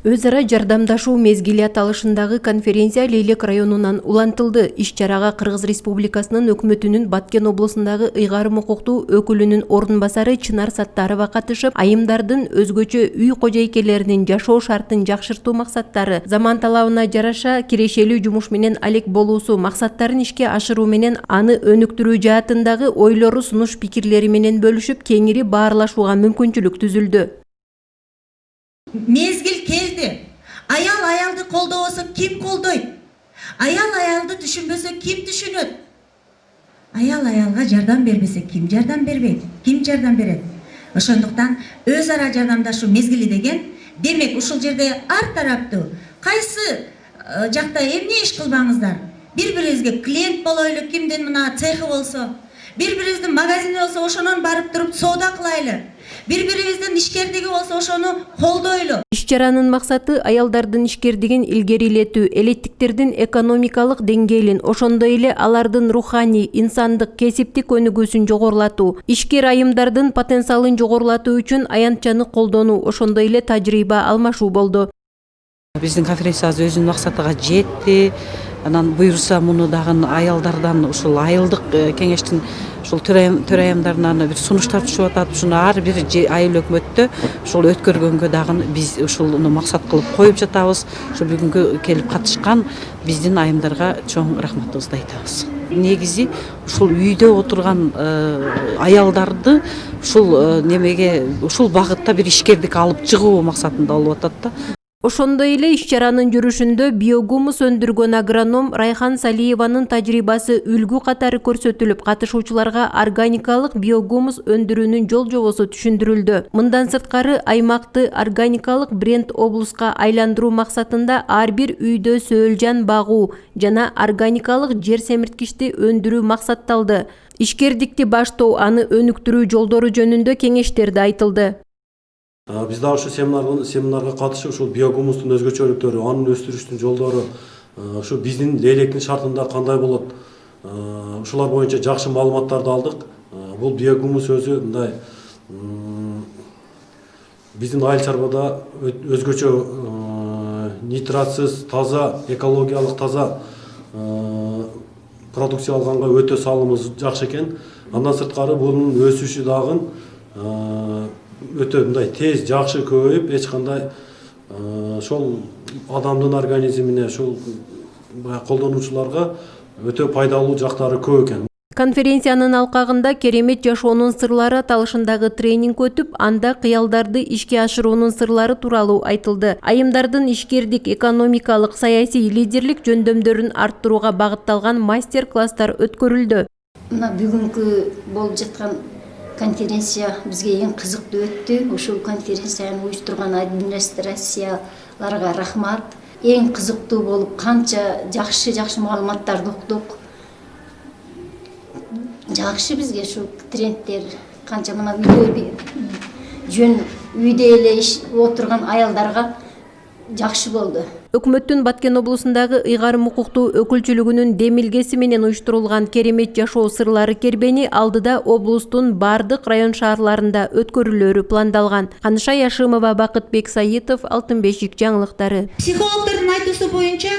Өз ара жардамдашуу мезгили аталышындагы конференция Лейлек районунан улантылды. Иш-чарага Кыргыз Республикасынын өкмөтүнүн Баткен облусундагы ыйгарым укуктуу өкүлүнүн ордун басары Чынар Саттарова катышып, айымдардын өзгөчө үй кожойкелеринин жашоо шартын жакшыртуу максаттары, заман талабына жараша кирешелүү жумуш менен алек болуусу максаттарын ишке ашыруу менен аны өнүктүрүү жаатындагы ойлору, сунуш пикирлери менен бөлүшүп, кеңири баарлашууга мүмкүнчүлүк түзүлдү. Мезгил келди. Аял аялды колдобосо ким колдойт? Аял аялды түшүнбөсө ким түшүнөт? Аял аялга жардам бербесе ким жардам бербейт? Ким жардам берет? Ошондуктан өз ара жардамдашуу мезгили деген, демек ушул жерде ар тараптуу кайсы жакта эмне иш кылбаңыздар? Бири-бирибизге клиент болойлу, кимдин мына цехи болсо, бири-бирибиздин магазини болсо ошонон барып туруп соода кылайлы. Бири-бирибиздин ишкердиги болсо ошону колдойлу. Иш-чаранын максаты аялдардын ишкердигин илгерилетүү, элеттиктердин экономикалык деңгээлин, ошондой эле алардын руханий, инсандык, кесиптик өнүгүүсүн жогорулатуу, ишкер айымдардын потенциалын жогорулатуу үчүн аянтчаны колдонуу, ошондой эле тажрыйба алмашуу болду. Биздин конференциябыз өзүнүн максатыга жетти. Анан буюрса муну дагы аялдардан ушул айылдык кеңештин ушул төрайымдарынан бир сунуштар түшүп атат. Ушуну ар бир айыл өкмөттө ушул өткөргөнгө дагы биз ушуну максат кылып коюп жатабыз. Ошо бүгүнкү келип катышкан биздин айымдарга чоң рахматыбызды айтабыз. Негизи ушул үйдө отурган аялдарды ушул немеге, ушул багытта бир ишкердик алып чыгуу максатында болуп атат да. Ошондой эле иш-чаранын жүрүшүндө биогумус өндүргөн агроном Райхан Салиеванын тажрыйбасы үлгү катары көрсөтүлүп, катышуучуларга органикалык биогумус өндүрүүнүн жол жобосу түшүндүрүлдү. Мындан сырткары аймакты органикалык бренд облуска айландыруу максатында ар бир үйдө сөөлжан багуу жана органикалык жер семирткичти өндүрүү максатталды. Ишкердикти баштоо, аны өнүктүрүү жолдору жөнүндө кеңештерде айтылды. Биз да ушу семинарга катышып, ушул биогумустун өзгөчөлүктөрү, анын өстүрүштүн жолдору, ушу биздин Лейлектин шартында кандай болот, ушулар боюнча жакшы маалыматтарды алдык. Бул биогумус өзү мындай биздин айыл чарбада өзгөчө нитратсыз, таза, экологиялык таза продукция алганга өтө салымыбыз жакшы экен. Андан сырткары бунун өсүшү дагы өтө мындай тез, жакшы көбөйүп, эч кандай ошол адамдын организмине, ошол колдонуучуларга өтө пайдалуу жактары көп экен. Конференциянын алкагында керемет жашоонун сырлары аталышындагы тренинг өтүп, анда кыялдарды ишке ашыруунун сырлары тууралуу айтылды. Айымдардын ишкердик, экономикалык, саясий лидерлик жөндөмдөрүн арттырууга багытталган мастер-класстар өткөрүлдү. Мына бүгүнкү болуп жаткан конференция бизге эң кызыктуу өттү. Ушул конференцияны уюштурган администрацияларга рахмат. Эң кызыктуу болуп, канча жакшы маалыматтарды уктук. Жакшы бизге ушул трендтер, канча мына үйдө эле отурган аялдарга жакшы болду. Өкмөттүн Баткен облусундагы ыйгарым укуктуу өкүлчүлүгүнүн демилгеси менен уюштурулган керемет жашоо сырлары кербени алдыда облустун бардык район шаарларында өткөрүлөрү пландалган. Каныша Яшымова, Бакытбек Саитов, Алтын бешик жаңылыктары. Психологдордун айтуусу боюнча